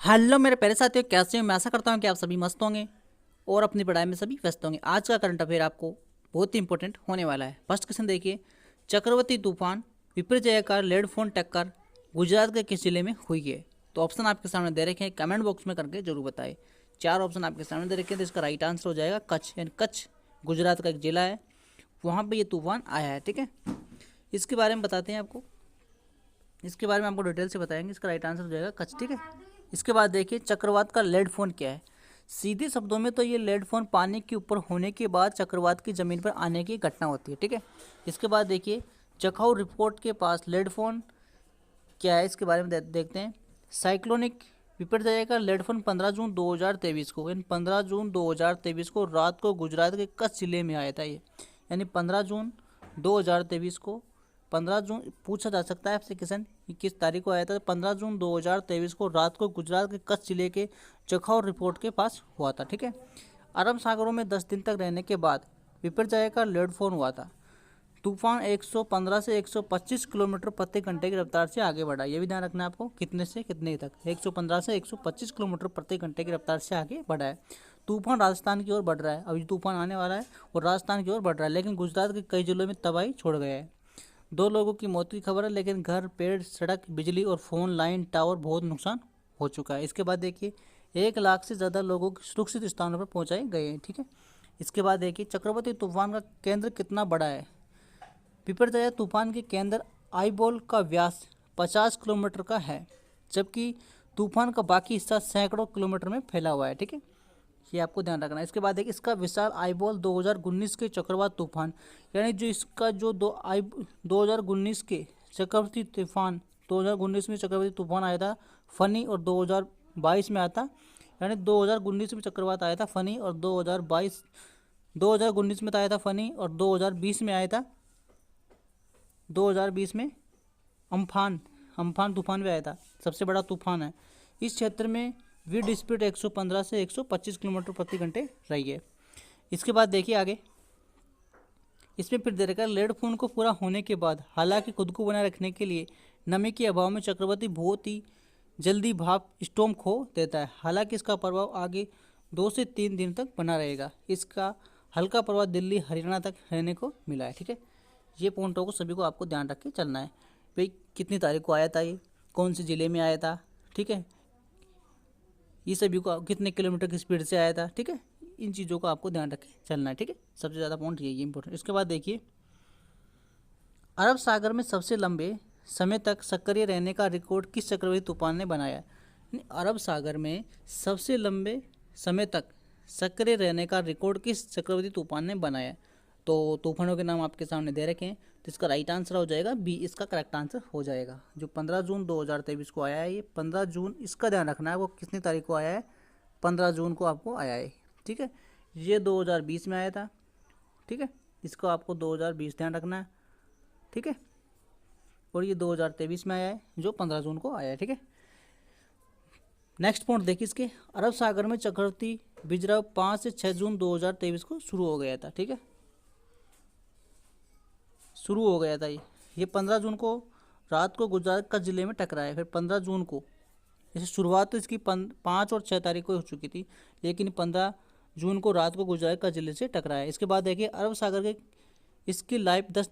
Hello मेरे प्यारे साथियों, कैसे हो? मैं आशा करता हूँ कि आप सभी मस्त होंगे और अपनी पढ़ाई में सभी व्यस्त होंगे। आज का करंट अफेयर आपको बहुत ही इंपॉर्टेंट होने वाला है। फर्स्ट क्वेश्चन देखिए, चक्रवाती तूफान विपर्जय आकार लेड फोन टक्कर गुजरात के किस जिले में हुई है? तो ऑप्शन आपके सामने दे रखे हैं, कमेंट बॉक्स में करके जरूर बताएं। चार ऑप्शन आपके सामने दे रखे हैं, तो इसका राइट आंसर हो जाएगा कच्छ। यानी कच्छ गुजरात का एक जिला है, वहाँ पर ये तूफान आया है। ठीक है, इसके बारे में बताते हैं आपको, इसके बारे में आपको डिटेल से बताएंगे। इसका राइट आंसर हो जाएगा कच्छ। ठीक है, इसके बाद देखिए चक्रवात का लेड फोन क्या है। सीधे शब्दों में तो ये लेड फोन पानी के ऊपर होने के बाद चक्रवात की जमीन पर आने की घटना होती है। ठीक है, इसके बाद देखिए जखाऊ रिपोर्ट के पास लेड फोन क्या है, इसके बारे में देखते हैं। साइक्लोनिक विपर्जय का लेड फोन 15 जून 2023 को, यानी 15 जून 2023 को रात को गुजरात के कच्छ जिले में आया था ये। यानी 15 जून 2023 को, 15 जून पूछा जा सकता है आपसे क्वेश्चन किस तारीख को आया था। 15 जून 2023 को रात को गुजरात के कच्छ जिले के जखाऊ रिपोर्ट के पास हुआ था। ठीक है, अरब सागरों में 10 दिन तक रहने के बाद विपर्जय का लेड फोन हुआ था। तूफान 115 से 125 किलोमीटर प्रति घंटे की रफ्तार से आगे बढ़ा। ये भी ध्यान रखना है आपको, कितने से कितने तक, 115 से 125 किलोमीटर प्रति घंटे की रफ्तार से आगे बढ़ा है। तूफान राजस्थान की ओर बढ़ रहा है, अभी तूफान आने वाला है और राजस्थान की ओर बढ़ रहा है, लेकिन गुजरात के कई जिलों में तबाही छोड़ गया है। 2 लोगों की मौत की खबर है, लेकिन घर, पेड़, सड़क, बिजली और फोन लाइन, टावर बहुत नुकसान हो चुका है। इसके बाद देखिए 1 लाख से ज़्यादा लोगों को सुरक्षित स्थानों पर पहुंचाए गए हैं। ठीक है, इसके बाद देखिए चक्रवाती तूफान का केंद्र कितना बड़ा है। विपर्जय तूफान के केंद्र आईबॉल का व्यास 50 किलोमीटर का है, जबकि तूफान का बाकी हिस्सा सैकड़ों किलोमीटर में फैला हुआ है। ठीक है, ये आपको ध्यान रखना है। इसके बाद देखिए इसका विशाल आईबॉल 2019 के चक्रवात तूफान, यानी जो इसका जो 2019 के चक्रवाती तूफान, 2019 में चक्रवाती तूफान आया था फनी, और 2022 में आया था, यानी 2019 में चक्रवात आया था फनी और 2019 में तो आया था फनी और 2020 में आया था, 2020 में अम्फान अम्फान तूफान भी आया था। सबसे बड़ा तूफान है। इस क्षेत्र में विंड स्पीड 115 से 125 किलोमीटर प्रति घंटे रही है। इसके बाद देखिए आगे, इसमें फिर दे रखा है लेड फोन को पूरा होने के बाद, हालांकि खुद को बनाए रखने के लिए नमी के अभाव में चक्रवाती बहुत ही जल्दी भाप स्टॉर्म खो देता है। हालांकि इसका प्रभाव आगे 2 से 3 दिन तक बना रहेगा। इसका हल्का प्रभाव दिल्ली हरियाणा तक रहने को मिला है। ठीक है, ये पॉइंटों को सभी को आपको ध्यान रख के चलना है। भाई कितनी तारीख को आया था, ये कौन से ज़िले में आया था, ठीक है, ये सभी को कितने किलोमीटर की स्पीड से आया था। ठीक है, इन चीज़ों को आपको ध्यान रख के चलना है। ठीक है, सबसे ज़्यादा पॉइंट ये इंपॉर्टेंट। इसके बाद देखिए अरब सागर में सबसे लंबे समय तक सक्रिय रहने का रिकॉर्ड किस चक्रवाती तूफान ने बनाया। अरब सागर में सबसे लंबे समय तक सक्रिय रहने का रिकॉर्ड किस चक्रवाती तूफान ने बनाया। तो तूफानों के नाम आपके सामने दे रखे हैं, तो इसका राइट आंसर हो जाएगा बी, इसका करेक्ट आंसर हो जाएगा। जो 15 जून 2023 को आया है, ये 15 जून, इसका ध्यान रखना है, वो कितनी तारीख को आया है, 15 जून को आपको आया है। ठीक है, ये 2020 में आया था। ठीक है, इसको आपको 2020 ध्यान रखना है। ठीक है, और ये 2023 में आया है, जो 15 जून को आया है। ठीक है, नेक्स्ट पॉइंट देखिए इसके, अरब सागर में चक्रवाती बिजरा 5 से 6 जून 2023 को शुरू हो गया था। ठीक है, शुरू हो गया था ये 15 जून को रात को गुजरात का ज़िले में टकराया। फिर 15 जून को, जैसे शुरुआत तो इसकी 5 और 6 तारीख को हो चुकी थी, लेकिन 15 जून को रात को गुजरात का ज़िले से टकराया। इसके बाद देखिए अरब सागर के इसकी लाइफ 10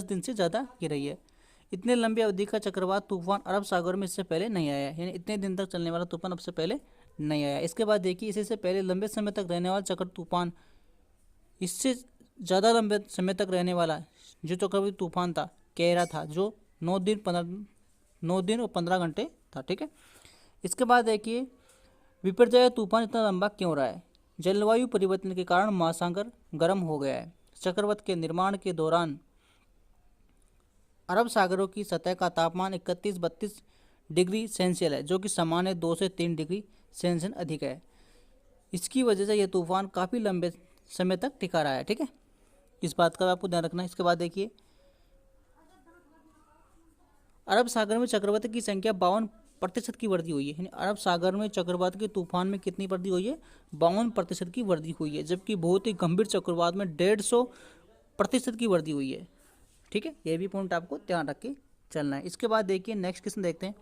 दिन से ज़्यादा की रही है। इतने लंबी अवधि का चक्रवात तूफान अरब सागर में इससे पहले नहीं आया है, यानी इतने दिन तक चलने वाला तूफान अब से पहले नहीं आया। इसके बाद देखिए इससे पहले लंबे समय तक रहने वाला चक्र तूफान, इससे ज़्यादा लंबे समय तक रहने वाला जो चक्रवाती तूफान था कैरा था, जो 9 दिन और 15 घंटे था। ठीक है, इसके बाद देखिए विपर्जय तूफान इतना लंबा क्यों रहा है। जलवायु परिवर्तन के कारण महासागर गर्म हो गया है। चक्रवात के निर्माण के दौरान अरब सागरों की सतह का तापमान 31-32 डिग्री सेल्सियस है, जो कि सामान्य 2 से 3 डिग्री सेल्सियस अधिक है। इसकी वजह से यह तूफान काफ़ी लंबे समय तक टिका रहा है। ठीक है, इस बात का आपको ध्यान रखना है। इसके बाद देखिए अरब सागर में चक्रवात की संख्या 52% की वृद्धि हुई है। यानी अरब सागर में चक्रवात के तूफान में कितनी वृद्धि हुई है, 52% की वृद्धि हुई है, जबकि बहुत ही गंभीर चक्रवात में 150% की वृद्धि हुई है। ठीक है, ये भी पॉइंट आपको ध्यान रख के चलना है। इसके बाद देखिए नेक्स्ट क्वेश्चन देखते हैं,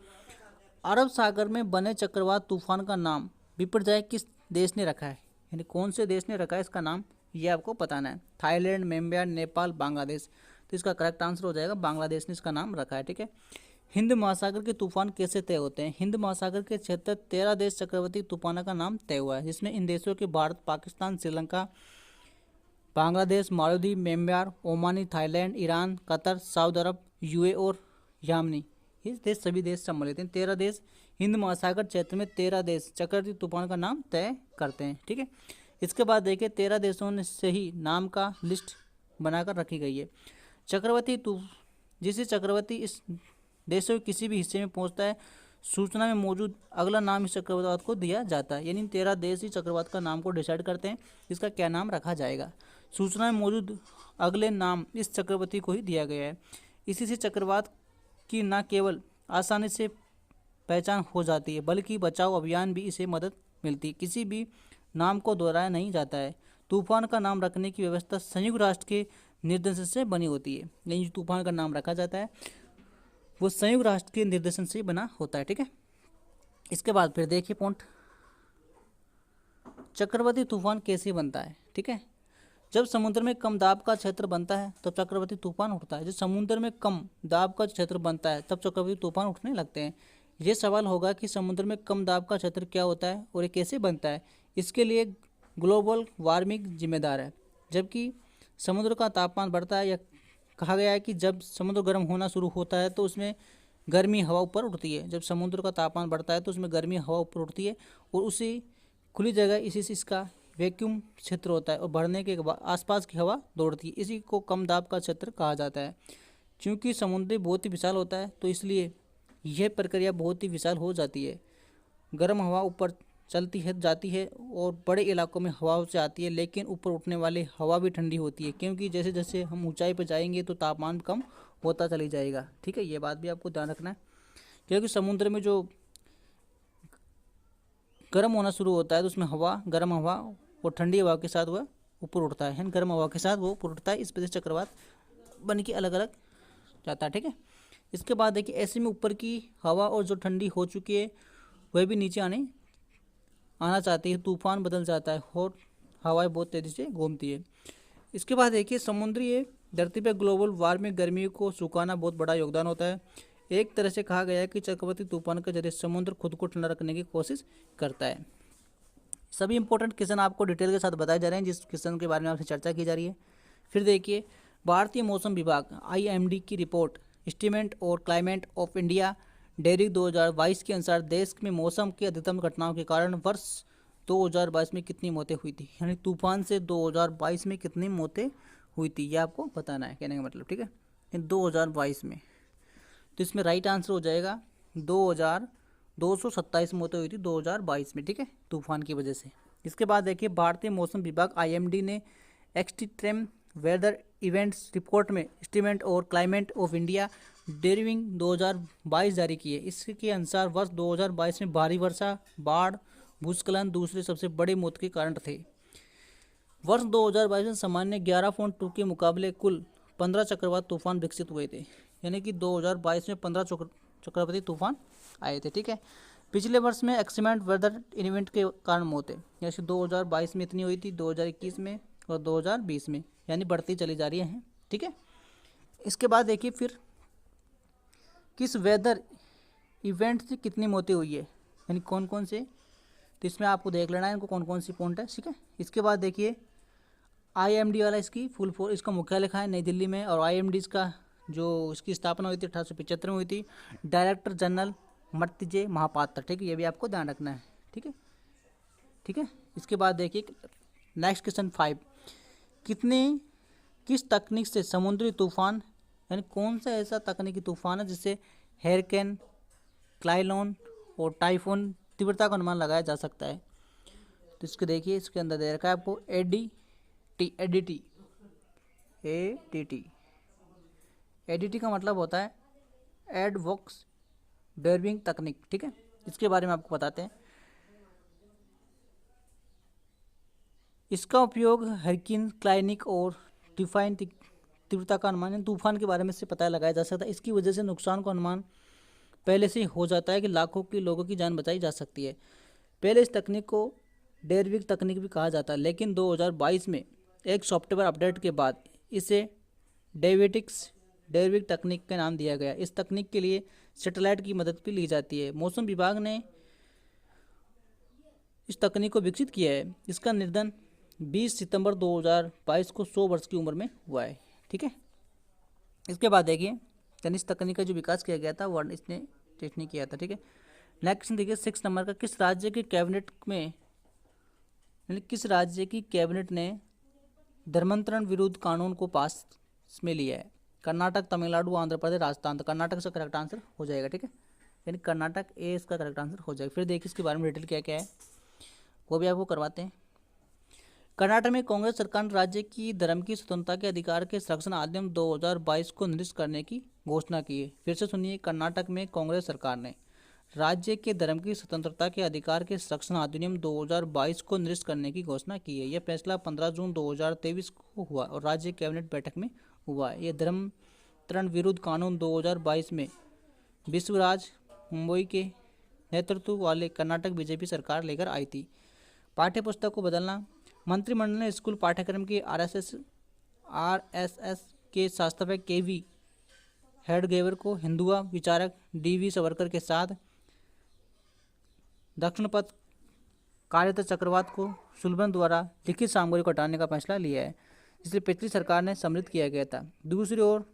अरब सागर में बने चक्रवात तूफान का नाम विपर्जय किस देश ने रखा है, यानी कौन से देश ने रखा है इसका नाम, ये आपको बताना है। Thailand, Myanmar, Nepal, Bangladesh. तो इसका करेक्ट आंसर हो जाएगा बांग्लादेश ने इसका नाम रखा है। ठीक है। हिंद महासागर के तूफान कैसे तय होते हैं? हिंद महासागर के क्षेत्र 13 देश चक्रवाती तूफानों का नाम तय हुआ है, जिसमें इन देशों के Bharat, Pakistan, Sri Lanka, Bangladesh, Maldives, Myanmar, Omani, Thailand, Iran, Qatar, Saudi अरब, यूए और यामनी, ये देश सभी देश सम्मिलित हैं। 13 देश हिंद महासागर क्षेत्र में 13 देश चक्रवाती तूफान का नाम तय करते हैं। ठीक है। इसके बाद देखिए 13 देशों ने से ही नाम का लिस्ट बनाकर रखी गई है। चक्रवाती जिसे चक्रवाती इस देशों के किसी भी हिस्से में पहुंचता है, सूचना में मौजूद अगला नाम इस चक्रवात को दिया जाता है, यानी 13 देश ही चक्रवात का नाम को डिसाइड करते हैं इसका क्या नाम रखा जाएगा। सूचना में मौजूद अगले नाम इस चक्रवाती को ही दिया गया है। इसी से चक्रवात की न केवल आसानी से पहचान हो जाती है, बल्कि बचाव अभियान भी इसे मदद मिलती है। किसी भी नाम को दोहराया नहीं जाता है। तूफान का नाम रखने की व्यवस्था संयुक्त राष्ट्र के निर्देशन से बनी होती है, यानी जो तूफान का नाम रखा जाता है वो संयुक्त राष्ट्र के निर्देशन से बना होता है। ठीक है। इसके बाद फिर देखिए पॉइंट, चक्रवाती तूफान कैसे बनता है? ठीक है। जब समुद्र में कम दाब का क्षेत्र बनता है तब चक्रवाती तूफान उठता है। जब समुद्र में कम दाब का क्षेत्र बनता है तब चक्रवाती तूफान उठने लगते हैं। ये सवाल होगा कि समुद्र में कम दाब का क्षेत्र क्या होता है और ये कैसे बनता है। इसके लिए ग्लोबल वार्मिंग जिम्मेदार है। जबकि समुद्र का तापमान बढ़ता है, या कहा गया है कि जब समुद्र गर्म होना शुरू होता है तो उसमें गर्मी हवा ऊपर उठती है। जब समुद्र का तापमान बढ़ता है तो उसमें गर्मी हवा ऊपर उठती है और उसी खुली जगह इसी से इसका वैक्यूम क्षेत्र होता है और बढ़ने के बाद आसपास की हवा दौड़ती है। इसी को कम दाब का क्षेत्र कहा जाता है। क्योंकि समुद्र बहुत ही विशाल होता है तो इसलिए यह प्रक्रिया बहुत ही विशाल हो जाती है। गर्म हवा ऊपर चलती है जाती है और बड़े इलाकों में हवा से आती है, लेकिन ऊपर उठने वाली हवा भी ठंडी होती है, क्योंकि जैसे जैसे हम ऊंचाई पर जाएंगे तो तापमान कम होता चली जाएगा। ठीक है, ये बात भी आपको ध्यान रखना है, क्योंकि समुद्र में जो गर्म होना शुरू होता है तो उसमें हवा, गर्म हवा और ठंडी हवा के साथ वह ऊपर उठता है, गर्म हवा के साथ वो ऊपर उठता है। इस वजह से चक्रवात बन के अलग अलग जाता है। ठीक है। इसके बाद देखिए ऐसे में ऊपर की हवा और जो ठंडी हो चुकी है वह भी नीचे आना चाहती है, तूफान बदल जाता है और हवाएं बहुत तेज़ी से घूमती है। इसके बाद देखिए समुद्री धरती पर ग्लोबल वार्मिंग गर्मी को सुखाना बहुत बड़ा योगदान होता है। एक तरह से कहा गया है कि चक्रवाती तूफान के जरिए समुद्र खुद को ठंडा रखने की कोशिश करता है। सभी इंपॉर्टेंट क्वेश्चन आपको डिटेल के साथ बताए जा रहे हैं, जिस क्वेश्चन के बारे में आपसे चर्चा की जा रही है। फिर देखिए भारतीय मौसम विभाग IMD की रिपोर्ट एस्टीमेट और क्लाइमेट ऑफ इंडिया डेयरी 2022 के अनुसार देश में मौसम की अधिकतम घटनाओं के कारण वर्ष 2022 में कितनी मौतें हुई थी, यानी तूफान से 2022 में कितनी मौतें हुई थी, ये आपको बताना है। कहने का मतलब, ठीक है, 2022 में। तो इसमें राइट आंसर हो जाएगा 2227 मौतें हुई थी 2022 में। ठीक है, तूफान की वजह से। इसके बाद देखिए भारतीय मौसम विभाग IMD ने एक्सट्रीम वेदर इवेंट्स रिपोर्ट में एस्टीमेट और क्लाइमेट ऑफ इंडिया ड्यूरिंग 2022 जारी की है। इसके अनुसार वर्ष 2022 में भारी वर्षा, बाढ़, भूस्खलन दूसरे सबसे बड़े मौत के कारण थे। वर्ष 2022 में सामान्य 11.2 के मुकाबले कुल 15 चक्रवात तूफान विकसित हुए थे, यानी कि 2022 में 15 चक्रवाती तूफान आए थे। ठीक है। पिछले वर्ष में एक्सट्रीम वेदर इवेंट के कारण मौतें जैसे 2022 में इतनी हुई थी, 2021 में और 2020 में, यानी बढ़ती चली जा रही हैं। ठीक है। इसके बाद देखिए फिर किस वेदर इवेंट से कितनी मौतें हुई है, यानी कौन कौन से, तो इसमें आपको देख लेना है इनको कौन कौन सी पॉइंट है। ठीक है। इसके बाद देखिए IMD वाला इसकी फुल फॉर्म, इसका मुख्यालय कहाँ है, नई दिल्ली में, और IMD इसका जो इसकी स्थापना हुई थी 1875 में हुई थी। Director general Mrityunjay Mohapatra. ठीक है, ये भी आपको ध्यान रखना है। ठीक है। ठीक है। इसके बाद देखिए नेक्स्ट क्वेश्चन 5, किस तकनीक से समुद्री तूफान, यानी कौन सा ऐसा तकनीकी तूफान है जिससे हेरिकेन, क्लाइलोन और टाइफून तीव्रता का अनुमान लगाया जा सकता है। तो इसके देखिए इसके अंदर दे रखा है आपको ADT का मतलब होता है एडवॉक्स डर्बिंग तकनीक। ठीक है, इसके बारे में आपको बताते हैं। इसका उपयोग हरिकेन, क्लाइनिक और डिफाइन तीव्रता का अनुमान तूफान के बारे में से पता लगाया जा सकता है। इसकी वजह से नुकसान का अनुमान पहले से ही हो जाता है कि लाखों की लोगों की जान बचाई जा सकती है। पहले इस तकनीक को डेरविक तकनीक भी कहा जाता है, लेकिन 2022 में एक सॉफ्टवेयर अपडेट के बाद इसे डेविक तकनीक का नाम दिया गया। इस तकनीक के लिए सैटेलाइट की मदद भी ली जाती है। मौसम विभाग ने इस तकनीक को विकसित किया है। इसका निर्धारण 20 सितंबर 2022 को 100 वर्ष की उम्र में हुआ है। ठीक है, इसके बाद देखिए यानी इस तकनीक का जो विकास किया गया था वर्ण इसने टिप्पणी किया था। ठीक है, नेक्स्ट देखिए 6 नंबर का, किस राज्य की कैबिनेट में यानी किस राज्य की कैबिनेट ने धर्मांतरण विरुद्ध कानून को पास में लिया है? कर्नाटक, तमिलनाडु, आंध्र प्रदेश, राजस्थान। तो कर्नाटक इसका करेक्ट आंसर हो जाएगा। ठीक है, यानी कर्नाटक ए इसका करेक्ट आंसर हो जाएगा। फिर देखिए इसके बारे में डिटेल क्या क्या है वो भी आपको करवाते हैं। कर्नाटक में कांग्रेस सरकार ने राज्य की धर्म की स्वतंत्रता के अधिकार के संरक्षण अधिनियम 2022 को निरस्त करने की घोषणा की है। फिर से सुनिए, कर्नाटक में कांग्रेस सरकार ने राज्य के धर्म की स्वतंत्रता के अधिकार के संरक्षण अधिनियम 2022 को निरस्त करने की घोषणा की है। यह फैसला 15 जून 2023 को हुआ और राज्य कैबिनेट बैठक में हुआ है। यह धर्मांतरण विरुद्ध कानून 2022 में विश्वराज मुंबई के नेतृत्व वाले कर्नाटक बीजेपी सरकार लेकर आई थी। पाठ्य पुस्तक को बदलना, मंत्रिमंडल ने स्कूल पाठ्यक्रम के आरएसएस के संस्थापक केवी हेडगेवर को हिंदुआ विचारक डीवी सावरकर के साथ दक्षिण पथ कार्यता चक्रवात को सुल्बन द्वारा लिखित सामग्री को हटाने का फैसला लिया है, जिसे पिछली सरकार ने सम्मिलित किया गया था। दूसरी ओर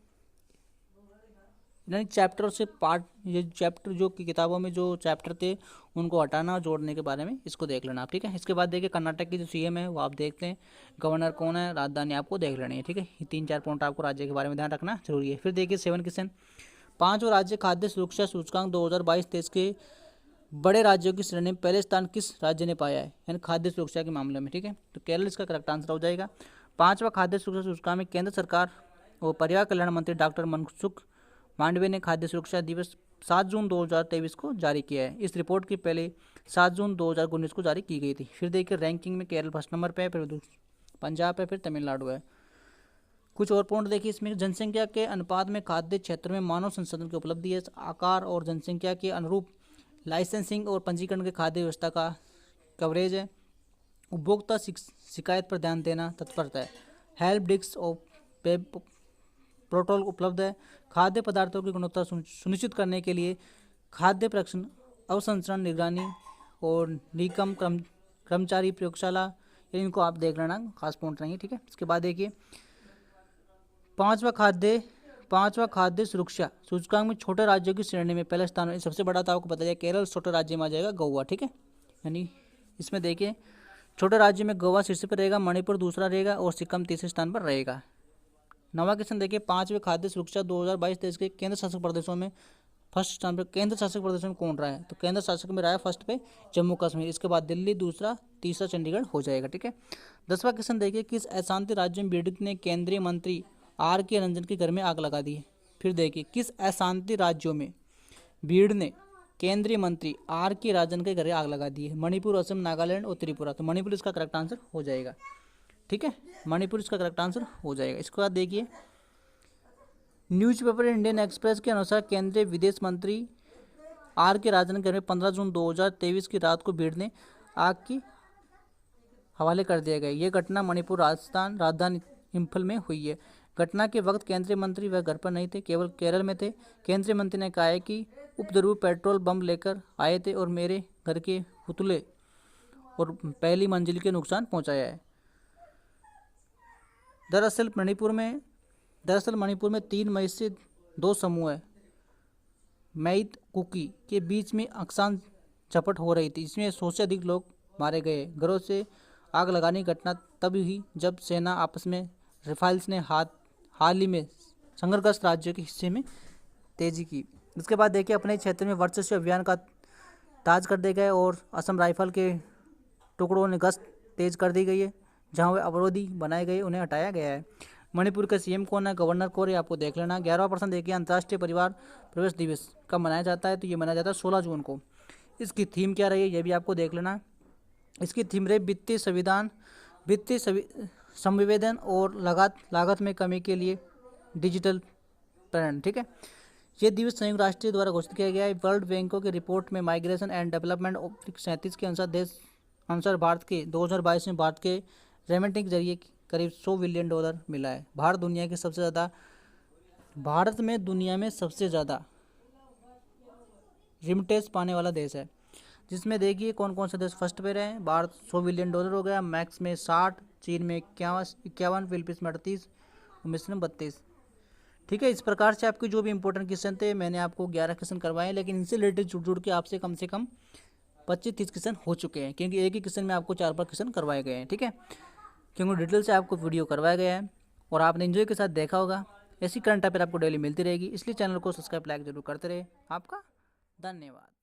यानी चैप्टर से पार्ट, ये चैप्टर जो की किताबों में जो चैप्टर थे उनको हटाना और जोड़ने के बारे में इसको देख लेना आप। ठीक है, इसके बाद देखिए कर्नाटक की जो सीएम है वो आप देखते हैं, गवर्नर कौन है, राजधानी आपको देख लेनी है। ठीक है, ये 3-4 पॉइंट आपको राज्य के बारे में ध्यान रखना जरूरी है। फिर देखिए 7 क्वेश्चन, 5 और राज्य खाद्य सुरक्षा सूचकांक 2022-23 के बड़े राज्यों की श्रेणी में पहले स्थान किस राज्य ने पाया है यानी खाद्य सुरक्षा के मामले में? ठीक है, तो केरल इसका करेक्ट आंसर हो जाएगा। 5वां खाद्य सुरक्षा सूचकांक में केंद्र सरकार और परिवार कल्याण मंत्री डॉक्टर मनसुख मांडविया ने खाद्य सुरक्षा दिवस 7 जून 2023 को जारी किया है। इस रिपोर्ट की पहले 7 जून 2019 को जारी की गई थी। फिर देखिए रैंकिंग में केरल फर्स्ट नंबर पे है, फिर पंजाब है, फिर तमिलनाडु है। कुछ और पॉइंट देखिए इसमें, जनसंख्या के अनुपात में खाद्य क्षेत्र में मानव संसाधन की उपलब्धि है, आकार और जनसंख्या के अनुरूप लाइसेंसिंग और पंजीकरण के खाद्य व्यवस्था का कवरेज है, उपभोक्ता शिकायत पर ध्यान देना तत्परता है, हेल्प डेस्क और पोर्टल उपलब्ध है, खाद्य पदार्थों की गुणवत्ता सुनिश्चित करने के लिए खाद्य परीक्षण, अवसंरचरण, निगरानी और निगम कर्मचारी प्रयोगशाला, इनको आप देख लेना, खास पॉइंट नहीं है। ठीक है, इसके बाद देखिए पांचवा खाद्य सुरक्षा सूचकांक में छोटे राज्यों की श्रेणी में पहला स्थान है। सबसे बड़ा था आपको पता है केरल, छोटे राज्य में आ जाएगा गोवा। ठीक है, यानी इसमें देखिए छोटे राज्य में गोवा शीर्ष पर रहेगा, मणिपुर दूसरा रहेगा और सिक्किम तीसरे स्थान पर रहेगा। 9वां क्वेश्चन देखिए, 5वें खाद्य सुरक्षा 2022-23 के केंद्र शासित प्रदेशों में फर्स्ट स्थान पर केंद्र शासित प्रदेशों में कौन रहा है? तो केंद्र शासित में रहा है फर्स्ट पे जम्मू कश्मीर, इसके बाद दिल्ली दूसरा, तीसरा चंडीगढ़ हो जाएगा। ठीक है, 10वां क्वेश्चन देखिए, किस अशांति राज्य में बीजेपी ने केंद्रीय मंत्री आर के रंजन के घर में आग लगा दी है? फिर देखिए किस अशांति राज्यों में भीड़ ने केंद्रीय मंत्री आर के राजन के घर आग लगा दी है? मणिपुर, असम, नागालैंड और त्रिपुरा। तो मणिपुर इसका करेक्ट आंसर हो जाएगा। ठीक है, मणिपुर इसका करेक्ट आंसर हो जाएगा। इसके बाद देखिए न्यूज़पेपर इंडियन एक्सप्रेस के अनुसार केंद्रीय विदेश मंत्री आर के राजन के घर में 15 जून 2023 की रात को भीड़ ने आग के हवाले कर दिया गया। यह घटना मणिपुर राजधानी इम्फल में हुई है। घटना के वक्त केंद्रीय मंत्री वह घर पर नहीं थे, केवल केरल में थे। केंद्रीय मंत्री ने कहा है कि उपद्रवी पेट्रोल बम लेकर आए थे और मेरे घर के पुतले और पहली मंजिल के नुकसान पहुंचाया है। दरअसल मणिपुर में 3 मई से 2 समूह है मैइत कुकी के बीच में अक्सान झपट हो रही थी, इसमें 100 से अधिक लोग मारे गए। घरों से आग लगाने की घटना तब हुई जब सेना आपस में राइफल्स ने हाल ही में संघर्षग्रस्त राज्यों के हिस्से में तेजी की। इसके बाद देखिए अपने क्षेत्र में वर्चस्व अभियान का ताज कर दिया गया और असम राइफल के टुकड़ों ने गश्त तेज कर दी गई है। जहां वे अवरोधी बनाए गए उन्हें हटाया गया है। मणिपुर का सीएम कौन है, गवर्नर कौन है, आपको देख लेना। 11वां देखिए अंतर्राष्ट्रीय परिवार प्रवेश दिवस कब मनाया जाता है? तो ये मनाया जाता है 16 जून को। इसकी थीम क्या रही है ये भी आपको देख लेना। इसकी थीम रही वित्तीय संविवेदन और लागत में कमी के लिए डिजिटल प्रण। ठीक है, ये दिवस संयुक्त राष्ट्र द्वारा घोषित किया गया है। वर्ल्ड बैंकों की रिपोर्ट में माइग्रेशन एंड डेवलपमेंट 37 के अनुसार भारत के 2022 में भारत के रेमिटेंस के जरिए करीब $100 बिलियन मिला है। भारत दुनिया में सबसे ज़्यादा रेमिटेंस पाने वाला देश है, जिसमें देखिए कौन कौन से देश फर्स्ट पे रहे हैं। भारत $100 बिलियन हो गया, मैक्स में 60, चीन में 51, फिलीपींस में 38 और मिस्र में 32। ठीक है, इस प्रकार से आपके जो भी इंपॉर्टेंट क्वेश्चन थे मैंने आपको 11 क्वेश्चन करवाए, लेकिन इनसे रिलेटेड जुड़ के आपसे कम से कम 25-30 क्वेश्चन हो चुके हैं, क्योंकि एक ही क्वेश्चन में आपको 4-5 क्वेश्चन करवाए गए हैं। ठीक है, क्योंकि डिटेल से आपको वीडियो करवाया गया है और आपने एंजॉय के साथ देखा होगा। ऐसी करंट अफेयर आपको डेली मिलती रहेगी, इसलिए चैनल को सब्सक्राइब लाइक जरूर करते रहे। आपका धन्यवाद।